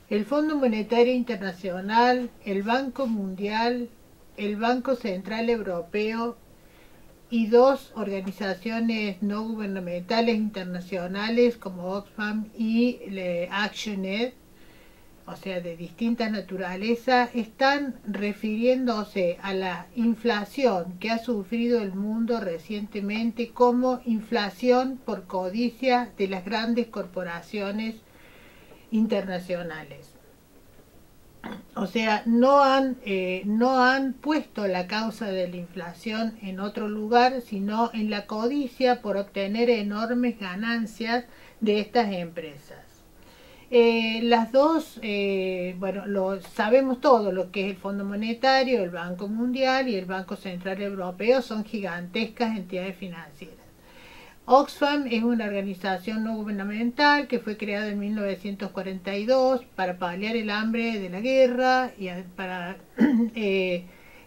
El Fondo Monetario Internacional, el Banco Mundial, el Banco Central Europeo y dos organizaciones no gubernamentales internacionales como Oxfam y ActionAid, o sea, de distinta naturaleza, están refiriéndose a la inflación que ha sufrido el mundo recientemente como inflación por codicia de las grandes corporaciones internacionales. O sea, no han puesto la causa de la inflación en otro lugar, sino en la codicia por obtener enormes ganancias de estas empresas. Las dos, bueno, sabemos todo lo que es el Fondo Monetario, el Banco Mundial y el Banco Central Europeo, son gigantescas entidades financieras. Oxfam es una organización no gubernamental que fue creada en 1942 para paliar el hambre de la guerra y para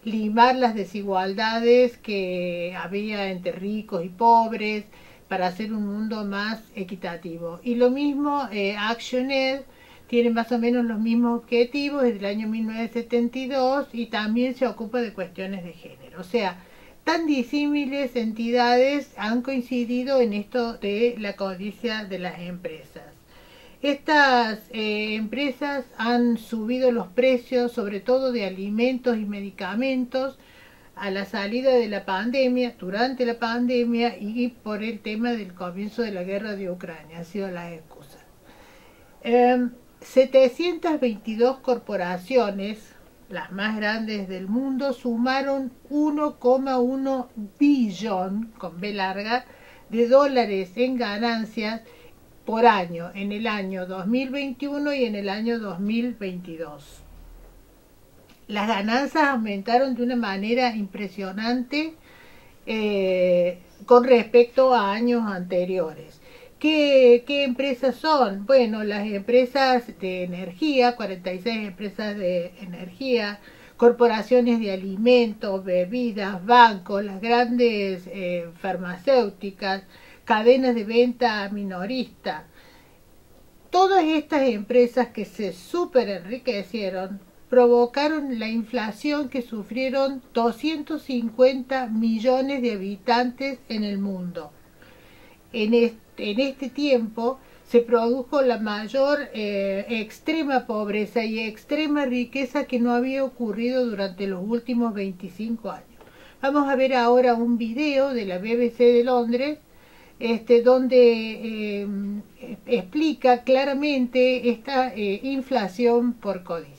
limar las desigualdades que había entre ricos y pobres, para hacer un mundo más equitativo. Y lo mismo ActionAid tiene más o menos los mismos objetivos desde el año 1972 y también se ocupa de cuestiones de género. O sea, tan disímiles entidades han coincidido en esto de la codicia de las empresas. Estas empresas han subido los precios, sobre todo de alimentos y medicamentos, a la salida de la pandemia, durante la pandemia y por el tema del comienzo de la guerra de Ucrania. Ha sido la excusa. 722 corporaciones, las más grandes del mundo, sumaron 1,1 billón, con B larga, de dólares en ganancias por año, en el año 2021 y en el año 2022. Las ganancias aumentaron de una manera impresionante con respecto a años anteriores. ¿Qué empresas son? Bueno, las empresas de energía, 46 empresas de energía, corporaciones de alimentos, bebidas, bancos, las grandes farmacéuticas, cadenas de venta minorista. Todas estas empresas que se súper enriquecieron provocaron la inflación que sufrieron 250 millones de habitantes en el mundo. En este tiempo se produjo la mayor extrema pobreza y extrema riqueza que no había ocurrido durante los últimos 25 años. Vamos a ver ahora un video de la BBC de Londres, donde explica claramente esta inflación por codicia.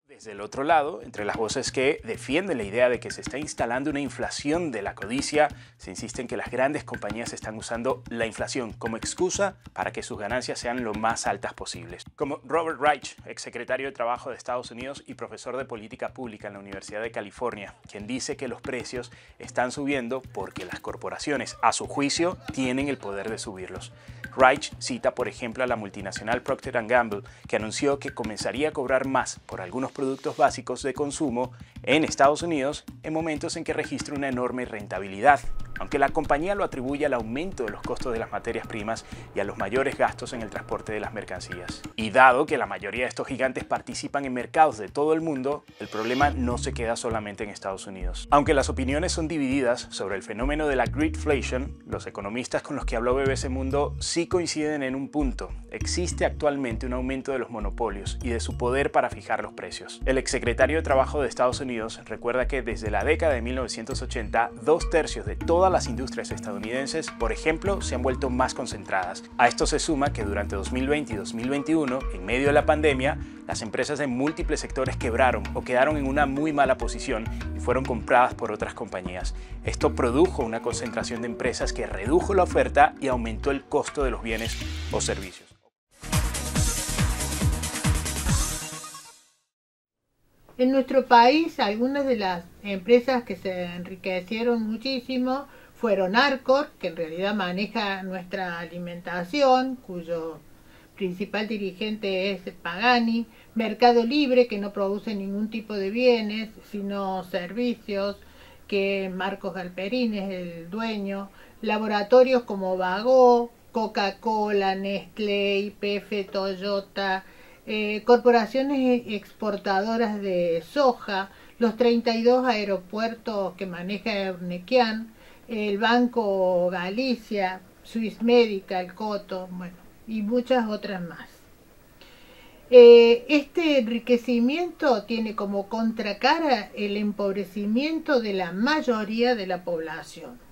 Desde el otro lado, entre las voces que defienden la idea de que se está instalando una inflación de la codicia, se insiste en que las grandes compañías están usando la inflación como excusa para que sus ganancias sean lo más altas posibles. Como Robert Reich, exsecretario de Trabajo de Estados Unidos y profesor de Política Pública en la Universidad de California, quien dice que los precios están subiendo porque las corporaciones, a su juicio, tienen el poder de subirlos. Reich cita, por ejemplo, a la multinacional Procter & Gamble, que anunció que comenzaría a cobrar más por algunos productos básicos de consumo en Estados Unidos en momentos en que registra una enorme rentabilidad, aunque la compañía lo atribuye al aumento de los costos de las materias primas y a los mayores gastos en el transporte de las mercancías. Y dado que la mayoría de estos gigantes participan en mercados de todo el mundo, el problema no se queda solamente en Estados Unidos. Aunque las opiniones son divididas sobre el fenómeno de la greedflation, los economistas con los que habló BBC Mundo sí coinciden en un punto: existe actualmente un aumento de los monopolios y de su poder para fijar los precios. El exsecretario de Trabajo de Estados Unidos recuerda que desde la década de 1980, 2/3 de todas las industrias estadounidenses, por ejemplo, se han vuelto más concentradas. A esto se suma que durante 2020 y 2021, en medio de la pandemia, las empresas de múltiples sectores quebraron o quedaron en una muy mala posición y fueron compradas por otras compañías. Esto produjo una concentración de empresas que redujo la oferta y aumentó el costo de los bienes o servicios. En nuestro país, algunas de las empresas que se enriquecieron muchísimo fueron Arcor, que en realidad maneja nuestra alimentación, cuyo principal dirigente es Pagani; Mercado Libre, que no produce ningún tipo de bienes, sino servicios, que Marcos Galperín es el dueño; laboratorios como Bagó, Coca-Cola, Nestlé, YPF, Toyota, corporaciones exportadoras de soja, los 32 aeropuertos que maneja Eurnequian, el Banco Galicia, Swiss Medical, Coto, bueno, y muchas otras más. Este enriquecimiento tiene como contracara el empobrecimiento de la mayoría de la población.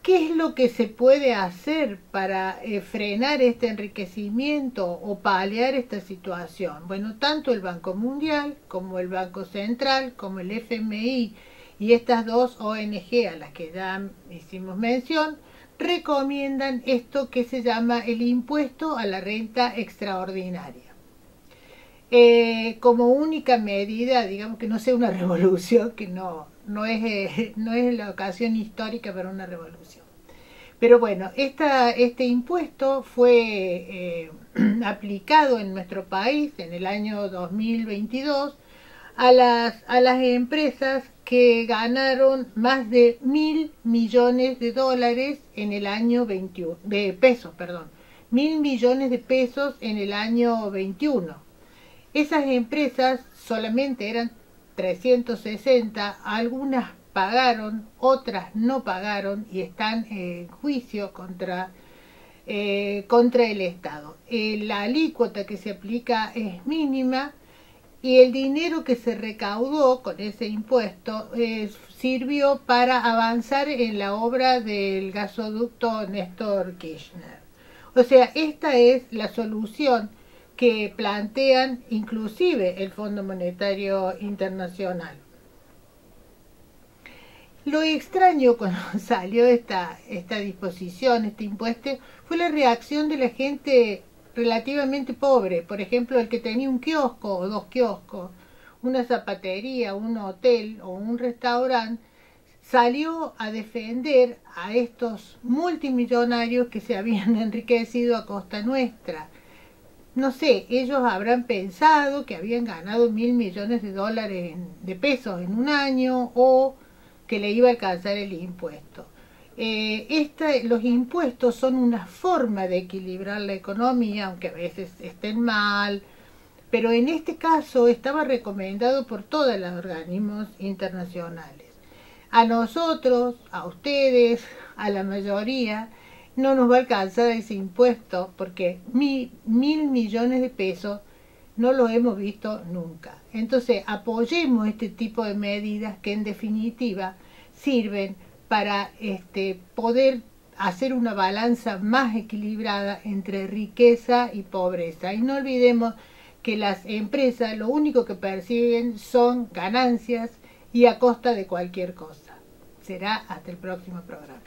¿Qué es lo que se puede hacer para frenar este enriquecimiento o paliar esta situación? Bueno, tanto el Banco Mundial como el Banco Central, como el FMI y estas dos ONG a las que ya hicimos mención, recomiendan esto que se llama el impuesto a la renta extraordinaria. Como única medida, digamos que no sea una revolución, que no es la ocasión histórica para una revolución. Pero bueno, este impuesto fue aplicado en nuestro país en el año 2022 a las empresas que ganaron más de 1.000 millones de dólares en el año 21, de pesos, perdón, 1.000 millones de pesos en el año 21. Esas empresas solamente eran 360, algunas pagaron, otras no pagaron y están en juicio contra el Estado. La alícuota que se aplica es mínima y el dinero que se recaudó con ese impuesto sirvió para avanzar en la obra del gasoducto Néstor Kirchner. O sea, esta es la solución que plantean inclusive el Fondo Monetario Internacional. Lo extraño cuando salió esta disposición, este impuesto, fue la reacción de la gente relativamente pobre. Por ejemplo, el que tenía un kiosco o dos kioscos, una zapatería, un hotel o un restaurante, salió a defender a estos multimillonarios que se habían enriquecido a costa nuestra. No sé, ellos habrán pensado que habían ganado 1.000 millones de dólares de pesos en un año o que le iba a alcanzar el impuesto. Los impuestos son una forma de equilibrar la economía, aunque a veces estén mal, pero en este caso estaba recomendado por todos los organismos internacionales. A nosotros, a ustedes, a la mayoría, no nos va a alcanzar ese impuesto porque 1.000 millones de pesos no lo hemos visto nunca. Entonces, apoyemos este tipo de medidas que en definitiva sirven para poder hacer una balanza más equilibrada entre riqueza y pobreza. Y no olvidemos que las empresas lo único que perciben son ganancias y a costa de cualquier cosa. Será hasta el próximo programa.